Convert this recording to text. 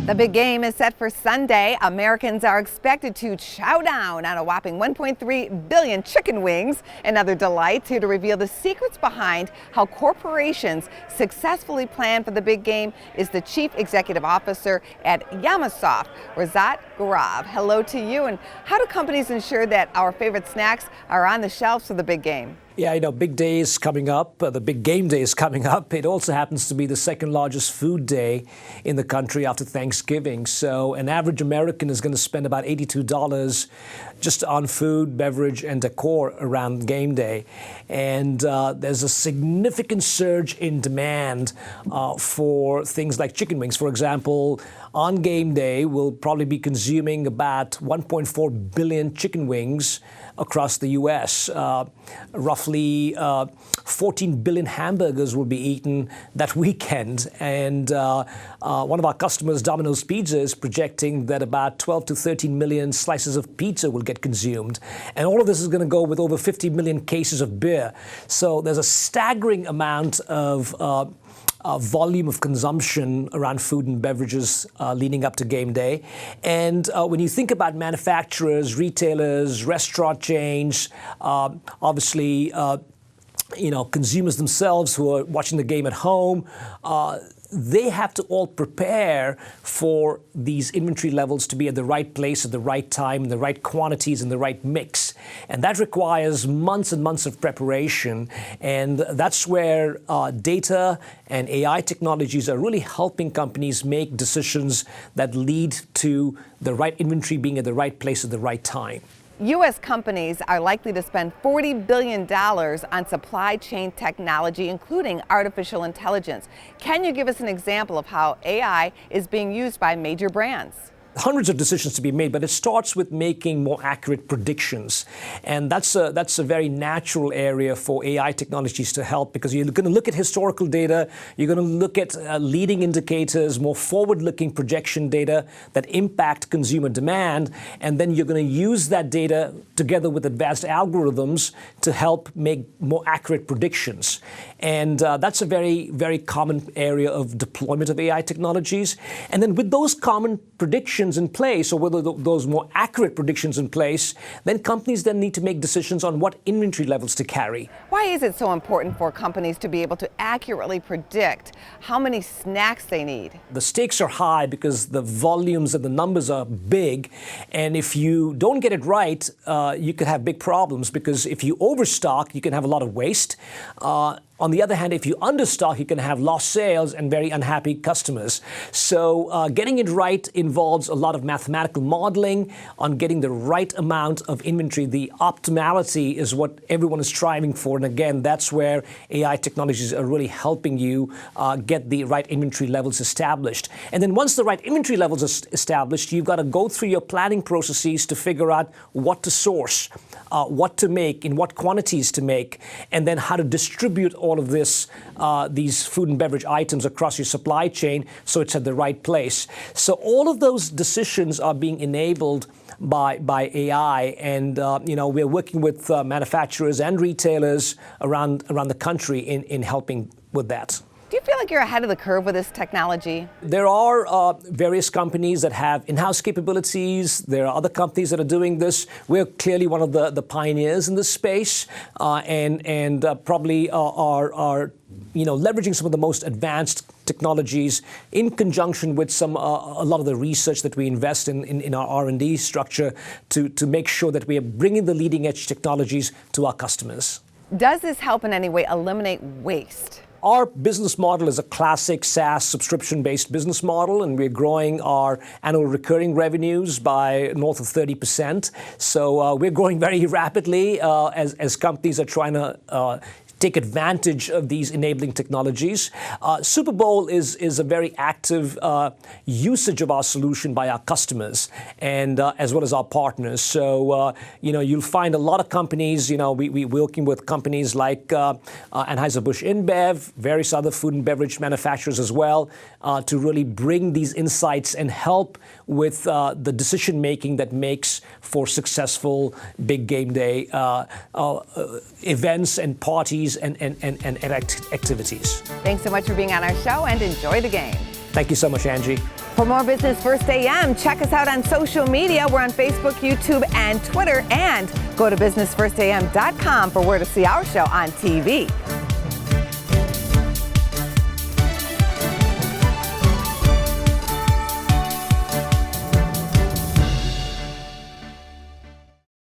The big game is set for Sunday. Americans are expected to chow down on a whopping 1.3 billion chicken wings and other delights. Here to reveal the secrets behind how corporations successfully plan for the big game is the Chief Executive Officer at Llamasoft, Razat Gaurav. Hello to you. And how do companies ensure that our favorite snacks are on the shelves for the big game? Yeah, big day is coming up. The big game day is coming up. It also happens to be the second largest food day in the country after Thanksgiving. So an average American is going to spend about $82 just on food, beverage, and decor around game day. And there's a significant surge in demand for things like chicken wings. For example, on game day, we'll probably be consuming about 1.4 billion chicken wings across the U.S. Roughly 14 billion hamburgers will be eaten that weekend. And one of our customers, Domino's Pizza, is projecting that about 12 to 13 million slices of pizza will get consumed. And all of this is going to go with over 50 million cases of beer. So there's a staggering amount of volume of consumption around food and beverages leading up to game day. And when you think about manufacturers, retailers, restaurant chains, obviously, consumers themselves who are watching the game at home, they have to all prepare for these inventory levels to be at the right place at the right time, in the right quantities, in the right mix. And that requires months and months of preparation. And that's where data and AI technologies are really helping companies make decisions that lead to the right inventory being at the right place at the right time. U.S. companies are likely to spend $40 billion on supply chain technology, including artificial intelligence. Can you give us an example of how AI is being used by major brands? Hundreds of decisions to be made, but it starts with making more accurate predictions. And that's a very natural area for AI technologies to help, because you're going to look at historical data, you're going to look at leading indicators, more forward-looking projection data that impact consumer demand, and then you're going to use that data together with advanced algorithms to help make more accurate predictions. And that's a very, very common area of deployment of AI technologies. And then with those common predictions in place, or whether those more accurate predictions in place, then companies then need to make decisions on what inventory levels to carry. Why is it so important for companies to be able to accurately predict how many snacks they need? The stakes are high because the volumes and the numbers are big, and if you don't get it right, you could have big problems, because if you overstock, you can have a lot of waste. On the other hand, if you understock, you can have lost sales and very unhappy customers. So getting it right involves a lot of mathematical modeling on getting the right amount of inventory. The optimality is what everyone is striving for. And again, that's where AI technologies are really helping you get the right inventory levels established. And then once the right inventory levels are established, you've got to go through your planning processes to figure out what to source, what to make, in what quantities to make, and then how to distribute all of this, these food and beverage items across your supply chain so it's at the right place. So all of those decisions are being enabled by AI, and we're working with manufacturers and retailers around the country in helping with that. Do you feel like you're ahead of the curve with this technology? There are various companies that have in-house capabilities. There are other companies that are doing this. We're clearly one of the pioneers in this space, and probably are leveraging some of the most advanced technologies in conjunction with a lot of the research that we invest in our R&D structure to make sure that we are bringing the leading edge technologies to our customers. Does this help in any way eliminate waste? Our business model is a classic SaaS subscription-based business model, and we're growing our annual recurring revenues by north of 30%. So we're growing very rapidly as companies are trying to take advantage of these enabling technologies. Super Bowl is a very active usage of our solution by our customers, and as well as our partners. So you'll find a lot of companies. We're working with companies like Anheuser-Busch InBev, various other food and beverage manufacturers as well, to really bring these insights and help with the decision making that makes for successful big game day events and parties and activities. Thanks so much for being on our show, and enjoy the game. Thank you so much, Angie. For more Business First AM, check us out on social media. We're on Facebook, YouTube, and Twitter. And go to businessfirstam.com for where to see our show on TV.